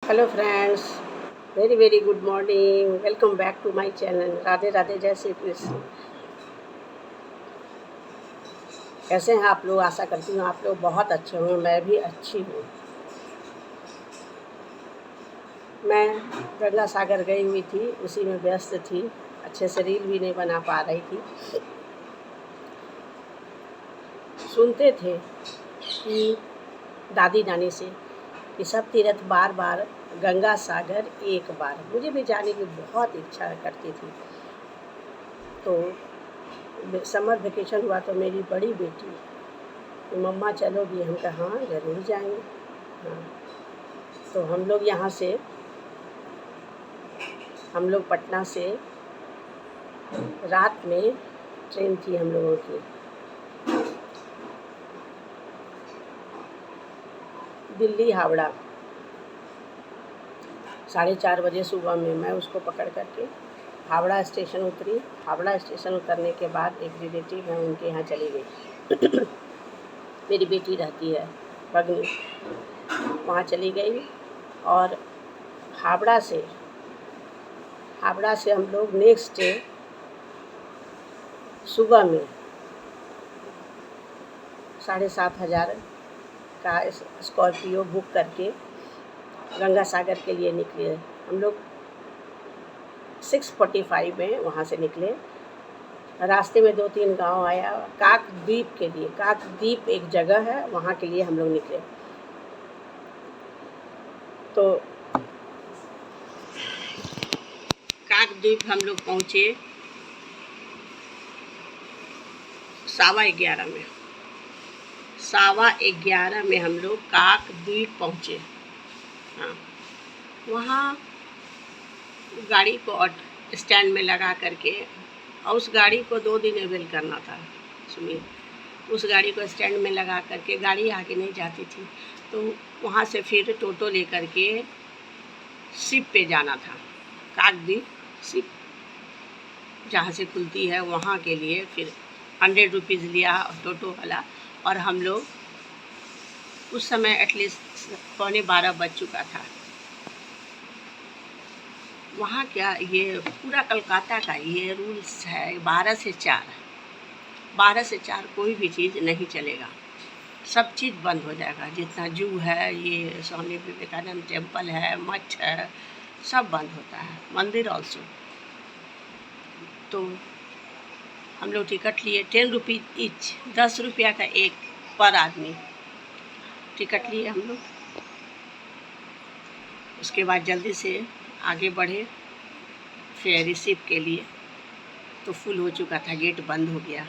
Hello friends, very very good morning. Welcome back to my channel. Radhe Radhe, जय श्री कृष्ण। कैसे हैं आप लोग? आशा करती हूँ आप लोग बहुत अच्छे होंगे। मैं भी अच्छी हूँ। मैं गंगा सागर गई हुई थी, उसी में व्यस्त थी। अच्छे से रील भी नहीं बना पा रही थी। सुनते थे कि दादी नानी से कि सब तीर्थ बार बार, गंगा सागर एक बार। मुझे भी जाने की बहुत इच्छा करती थी। तो समर वेकेशन हुआ तो मेरी बड़ी बेटी कि मम्मा चलोगी? हम कहा हाँ ज़रूर जाएंगे। हाँ, तो हम लोग पटना से रात में ट्रेन थी हम लोगों की, दिल्ली हावड़ा। 4:30 बजे सुबह में मैं उसको पकड़ करके हावड़ा स्टेशन उतरी। हावड़ा स्टेशन उतरने के बाद एक रिलेटिव है, उनके यहाँ चली गई। मेरी बेटी रहती है, भगनी, वहाँ चली गई। और हावड़ा से हम लोग नेक्स्ट डे सुबह में 7,500 का स्कॉर्पियो बुक करके गंगा सागर के लिए निकले। हम लोग 6:45 में वहाँ से निकले। रास्ते में 2-3 गांव आया, काकद्वीप के लिए। काकद्वीप एक जगह है, वहाँ के लिए हम लोग निकले। तो काकद्वीप हम लोग पहुँचे 11:15 में। 11:15 में हम लोग काकद्वीप पहुँचे। हाँ, वहाँ गाड़ी को स्टैंड में लगा करके, और उस गाड़ी को 2 दिन अवेल करना था। सुनिए, उस गाड़ी को स्टैंड में लगा करके, गाड़ी आगे नहीं जाती थी, तो वहाँ से फिर टोटो लेकर के शिप पे जाना था। काकद्वीप शिप जहाँ से खुलती है वहाँ के लिए फिर 100 रुपीज़ लिया टोटो वाला। और हम लोग उस समय एटलीस्ट 11:15 बज चुका था। वहाँ क्या, ये पूरा कलकत्ता का ये रूल्स है, 12 से 4 कोई भी चीज़ नहीं चलेगा। सब चीज़ बंद हो जाएगा। जितना जू है, ये स्वामी विवेकानंद टेम्पल है, मठ है, सब बंद होता है, मंदिर ऑल्सो। तो हम लोग टिकट लिए 10 रुपीज़ ईच, 10 रुपया का एक पर आदमी टिकट लिए हम लोग। उसके बाद जल्दी से आगे बढ़े फेरी शिप के लिए, तो फुल हो चुका था, गेट बंद हो गया।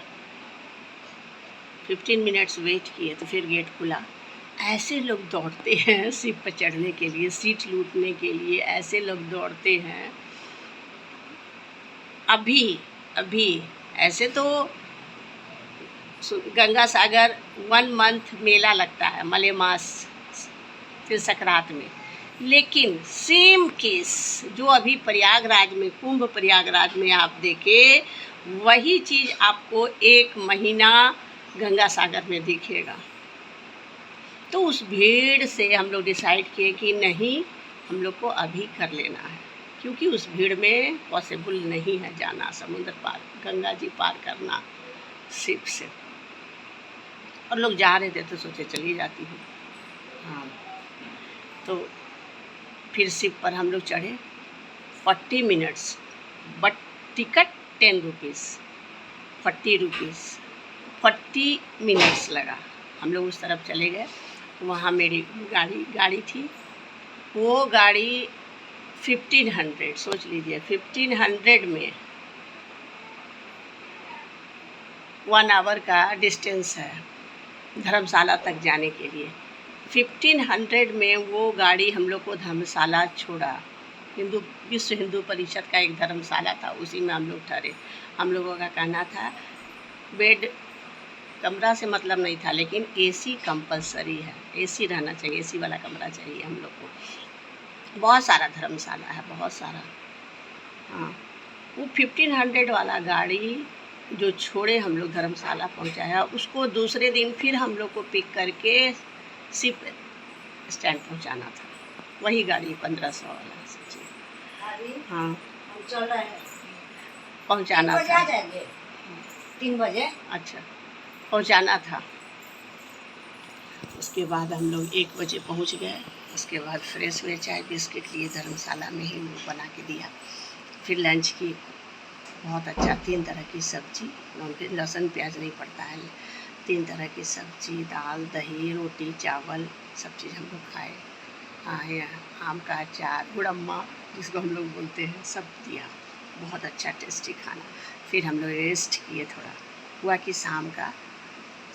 15 मिनट्स वेट किए तो फिर गेट खुला। ऐसे लोग दौड़ते हैं शिप पर चढ़ने के लिए, सीट लूटने के लिए, ऐसे लोग दौड़ते हैं। अभी ऐसे तो गंगा सागर 1 मंथ मेला लगता है, मलेमास फिर सकरात में। लेकिन सेम केस जो अभी प्रयागराज में, कुंभ प्रयागराज में आप देखे, वही चीज़ आपको 1 महीना गंगा सागर में दिखेगा। तो उस भीड़ से हम लोग डिसाइड किए कि नहीं, हम लोग को अभी कर लेना है, क्योंकि उस भीड़ में पॉसिबल नहीं है जाना, समुद्र पार, गंगा जी पार करना शिप से। और लोग जा रहे थे तो सोचे चली जाती हूँ। हाँ, तो फिर शिप पर हम लोग चढ़े। 40 minutes, but ticket 10 rupees, 40 rupees, 40 minutes लगा। हम लोग उस तरफ चले गए। वहाँ मेरी गाड़ी थी। वो गाड़ी 1500, सोच लीजिए, 1500 में 1 आवर का डिस्टेंस है धर्मशाला तक जाने के लिए। 1500 में वो गाड़ी हम लोग को धर्मशाला छोड़ा। विश्व हिंदू परिषद का एक धर्मशाला था, उसी में हम लोग ठहरे। हम लोगों का कहना था बेड कमरा से मतलब नहीं था, लेकिन एसी कंपलसरी है, एसी रहना चाहिए, एसी वाला कमरा चाहिए हम लोग को। बहुत सारा धर्मशाला है, बहुत सारा। हाँ, वो 1500 वाला गाड़ी जो छोड़े हम लोग धर्मशाला पहुंचाया, उसको दूसरे दिन फिर हम लोग को पिक करके शिप स्टैंड पहुंचाना था। वही गाड़ी 1500 वाला जी। हाँ हम चल रहे हैं, पहुँचाना 3 बजे आ था। जाएंगे, 3 बजे। अच्छा पहुँचाना था। उसके बाद हम लोग 1 बजे पहुँच गए। उसके बाद फ्रेश हुए, चाय बिस्किट लिए, धर्मशाला में ही वो बना के दिया। फिर लंच की, बहुत अच्छा 3 तरह की सब्जी, नॉनवेज लहसुन प्याज नहीं पड़ता है। 3 तरह की सब्जी, दाल, दही, रोटी, चावल, सब चीज़ हम लोग खाए। आए, आम का अचार, गुड़म्मा जिसको हम लोग बोलते हैं, सब दिया। बहुत अच्छा टेस्टी खाना। फिर हम लोग रेस्ट किए थोड़ा। हुआ कि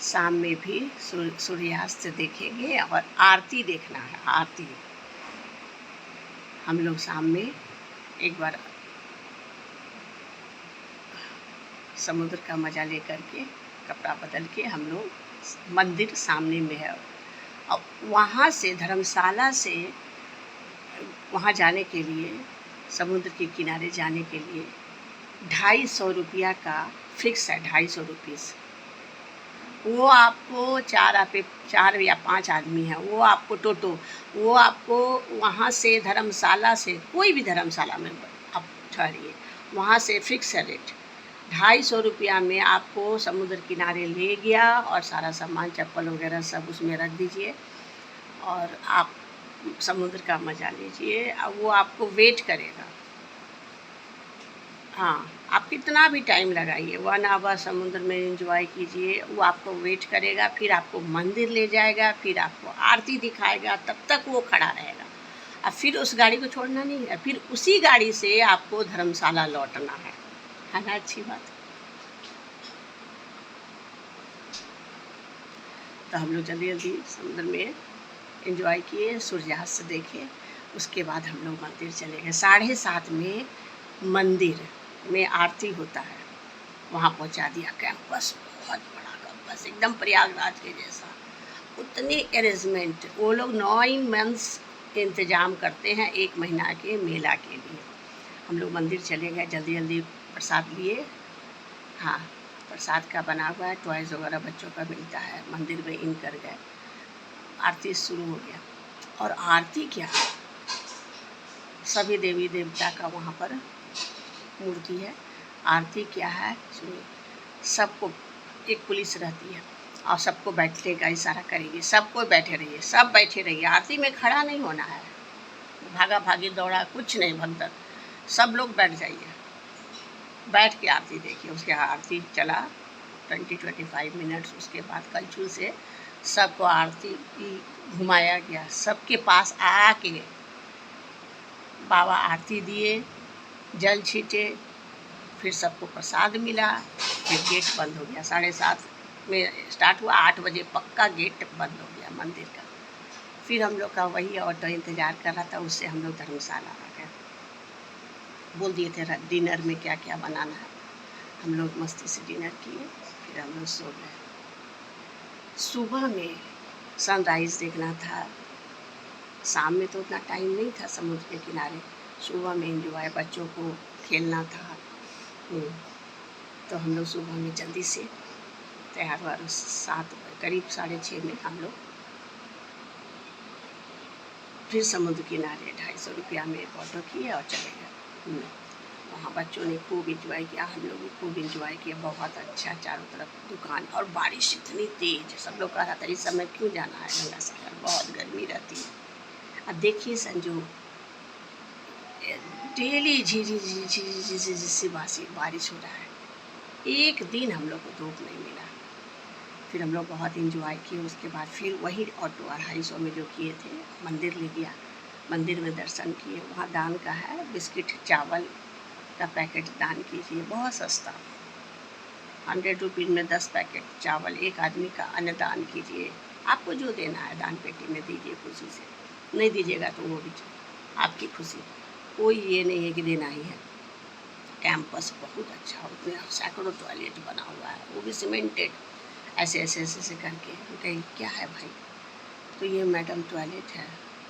शाम में भी सूर्यास्त देखेंगे और आरती देखना है। आरती हम लोग शाम में एक बार समुद्र का मज़ा लेकर के कपड़ा बदल के हम लोग, मंदिर सामने में है, और वहाँ से धर्मशाला से वहाँ जाने के लिए, समुद्र के किनारे जाने के लिए 250 रुपया का फिक्स है। 250 रुपीज़ वो आपको 4 या 5 आदमी हैं, वो आपको टोटो, वो आपको वहाँ से धर्मशाला से, कोई भी धर्मशाला में आप ठहरिए, वहाँ से फिक्स है रेट। 250 रुपया में आपको समुद्र किनारे ले गया और सारा सामान, चप्पल वगैरह सब उसमें रख दीजिए और आप समुद्र का मज़ा लीजिए। और वो आपको वेट करेगा। हाँ, आप कितना भी टाइम लगाइए, 1 आवर समुद्र में एंजॉय कीजिए। वो आपको वेट करेगा, फिर आपको मंदिर ले जाएगा, फिर आपको आरती दिखाएगा, तब तक वो खड़ा रहेगा। और फिर उस गाड़ी को छोड़ना नहीं है, फिर उसी गाड़ी से आपको धर्मशाला लौटना है ना? अच्छी बात। तो हम लोग जल्दी जल्दी समुद्र में एंजॉय किए, सूर्यास्त देखे। उसके बाद हम लोग मंदिर चले गए। 7:30 में मंदिर में आरती होता है, वहाँ पहुँचा दिया। कैंपस बहुत बड़ा कैंपस, एकदम प्रयागराज के जैसा। उतनी अरेंजमेंट, वो लोग 9 मंथ्स इंतज़ाम करते हैं 1 महीना के मेला के लिए। हम लोग मंदिर चले गए, जल्दी जल्दी प्रसाद लिए। हाँ, प्रसाद का बना हुआ है, टॉयज़ वगैरह बच्चों का मिलता है। मंदिर में इन कर गए, आरती शुरू हो गया। और आरती क्या, सभी देवी देवता का वहाँ पर मूर्ति है। आरती क्या है सुनिए। सबको, एक पुलिस रहती है और सबको बैठने का इशारा करेगी, सबको बैठे रहिए, सब बैठे रहिए। आरती में खड़ा नहीं होना है, भागा भागी दौड़ा कुछ नहीं, भगदड़, सब लोग बैठ जाइए, बैठ के आरती देखिए। उसके आरती चला 20-25 मिनट्स। उसके बाद कलछुल से सबको आरती घुमाया गया। सबके पास आके बाबा आरती दिए, जल छीटे, फिर सबको प्रसाद मिला। फिर गेट बंद हो गया। 7:30 में स्टार्ट हुआ, 8 बजे पक्का गेट बंद हो गया मंदिर का। फिर हम लोग का वही ऑटो इंतज़ार कर रहा था, उससे हम लोग धर्मशाला आ गए। बोल दिए थे डिनर में क्या क्या बनाना है। हम लोग मस्ती से डिनर किए, फिर हम लोग सो गए। सुबह में सनराइज़ देखना था। शाम में तो उतना टाइम नहीं था समुद्र के किनारे। सुबह में एंजॉय, बच्चों को खेलना था। तो हम लोग सुबह में जल्दी से तैयार हुआ। 7 करीब 6:30 में हम लोग फिर समुद्र किनारे 250 रुपया में एक ऑटो किए और चले गए। वहाँ बच्चों ने खूब इंजॉय किया, हम लोग भी खूब इंजॉय किया। बहुत अच्छा, चारों तरफ दुकान, और बारिश इतनी तेज, सब लोग कह रहा था इस समय क्यों जाना है गंगा सागर, बहुत गर्मी रहती है। अब देखिए संजू, डेली झिझी झिझी बारिश हो रहा है। एक दिन हम लोग को धूप नहीं मिला। फिर हम लोग बहुत इंजॉय किए। उसके बाद फिर वही ऑटो 250 में जो किए थे, मंदिर ले गया। मंदिर में दर्शन किए। वहाँ दान का है, बिस्किट चावल का पैकेट दान कीजिए, बहुत सस्ता, 100 रुपीज़ में 10 पैकेट चावल। एक आदमी का अन्नदान कीजिए। आपको जो देना है दान पेटी में दीजिए खुशी से, नहीं दीजिएगा तो वो भी आपकी खुशी, कोई ये नहीं है कि देना ही है। कैंपस बहुत अच्छा, उसमें सैकड़ों टॉयलेट बना हुआ है, वो भी सीमेंटेड, ऐसे ऐसे ऐसे ऐसे करके। हम कहें क्या है भाई, तो ये मैडम टॉयलेट है,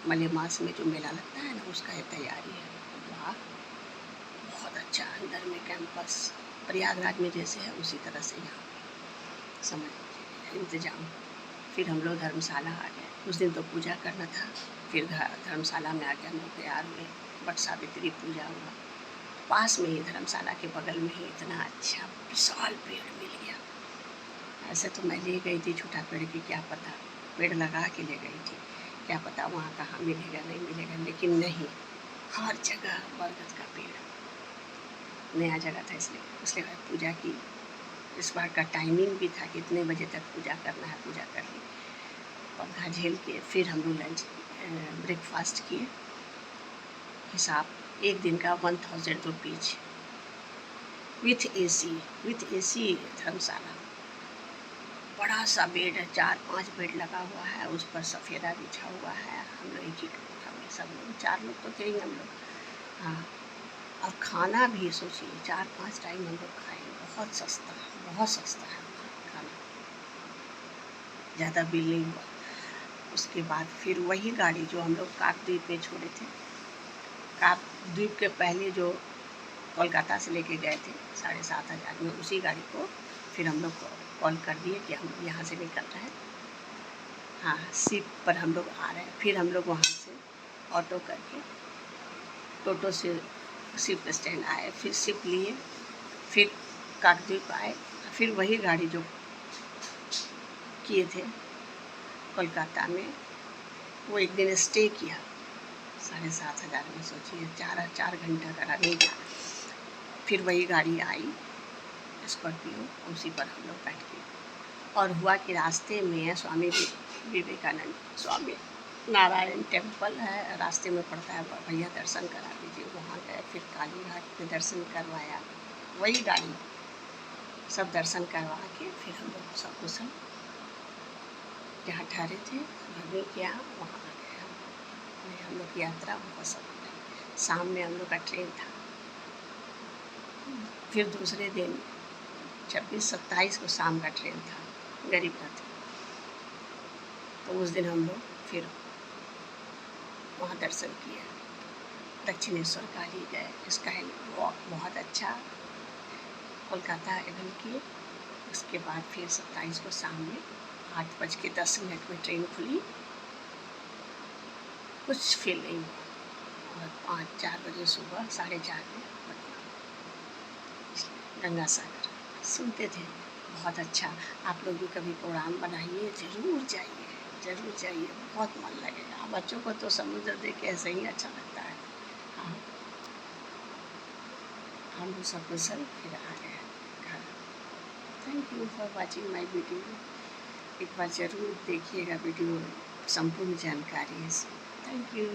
मलेमास में जो मेला लगता है ना, उसका ये तैयारी है। वाह, बहुत अच्छा। अंदर में कैंपस प्रयागराज में जैसे है उसी तरह से यहाँ समझ इंतजाम। फिर हम लोग धर्मशाला आ गए। उस दिन तो पूजा करना था। फिर धर्मशाला में आके हम लोग तैयार हुए, वट सावित्री पूजा हुआ। पास में ही धर्मशाला के बगल में ही इतना अच्छा विशाल पेड़ मिल गया। ऐसे तो मैं ले गई थी छोटा पेड़ की, क्या पता, पेड़ लगा के ले गई थी, क्या पता वहाँ कहाँ मिलेगा नहीं मिलेगा, लेकिन नहीं, हर जगह बरगद का पेड़। नया जगह था इसलिए पूजा की। इस बार का टाइमिंग भी था कि इतने बजे तक पूजा करना है, पूजा कर ली। पंखा झेल के फिर हम लोग लंच ब्रेकफास्ट किए। हिसाब एक दिन का 1000 रुपीज विथ एसी धर्मशाला। बड़ा सा बेड है, 4-5 बेड लगा हुआ है, उस पर सफ़ेदा बिछा हुआ है। हम लोग एक ही कमरा में, सब लोग 4 लोग तो थे ही हम लोग। हाँ, और खाना भी सोचिए 4-5 टाइम हम लोग खाए। बहुत सस्ता है खाना, ज़्यादा बिल नहीं हुआ। उसके बाद फिर वही गाड़ी जो हम लोग काकद्वीप में छोड़े थे, काकद्वीप के पहले जो कोलकाता से लेके गए थे 7,500 में, उसी गाड़ी को फिर हम लोग को कॉल कर दिए कि हम लोग यहाँ से निकल रहे हैं। हाँ, शिप पर हम लोग आ रहे हैं। फिर हम लोग वहाँ से ऑटो करके टोटो से शिप स्टैंड आए, फिर शिप लिए, फिर काकद्वीप आए। फिर वही गाड़ी जो किए थे कोलकाता में, वो एक दिन स्टे किया 7,500 में। सोचिए 4 घंटा का रनिंग था। फिर वही गाड़ी आई स्कॉर्पियो, उसी पर हम लोग बैठ गए। और हुआ कि रास्ते में स्वामी विवेकानंद, स्वामी नारायण टेम्पल है, रास्ते में पड़ता है, भैया दर्शन करा दीजिए। वहाँ गए, फिर काली घाट पे दर्शन करवाया, वही गाड़ी, सब दर्शन करवा के फिर हम लोग सब कुछ जहाँ ठहरे थे भगनी के यहाँ, वहाँ आ गए। हम लोग की यात्रा बहुत सफल रही। शाम में हम लोग का ट्रेन था। फिर दूसरे दिन 26-27 को शाम का ट्रेन था गरीब रथ। तो उस दिन हम लोग फिर वहाँ दर्शन किए, दक्षिणेश्वर काली गए, स्काई वॉक बहुत अच्छा कोलकाता एवं किए। उसके बाद फिर 27 को शाम में 8:10 में ट्रेन खुली। कुछ फील नहीं हुआ। और 5-4 बजे सुबह 4:30 में पटना गंगा सागर सुनते थे। बहुत अच्छा, आप लोग भी कभी प्रोग्राम बनाइए, ज़रूर जाइए, बहुत मन लगेगा। बच्चों को तो समुद्र देख के ऐसे ही अच्छा लगता है। हाँ, हम लोग सब कुशल फिर आ गए घर। Thank you for watching my video. एक बार ज़रूर देखिएगा वीडियो, संपूर्ण जानकारी है इसमें। Thank you.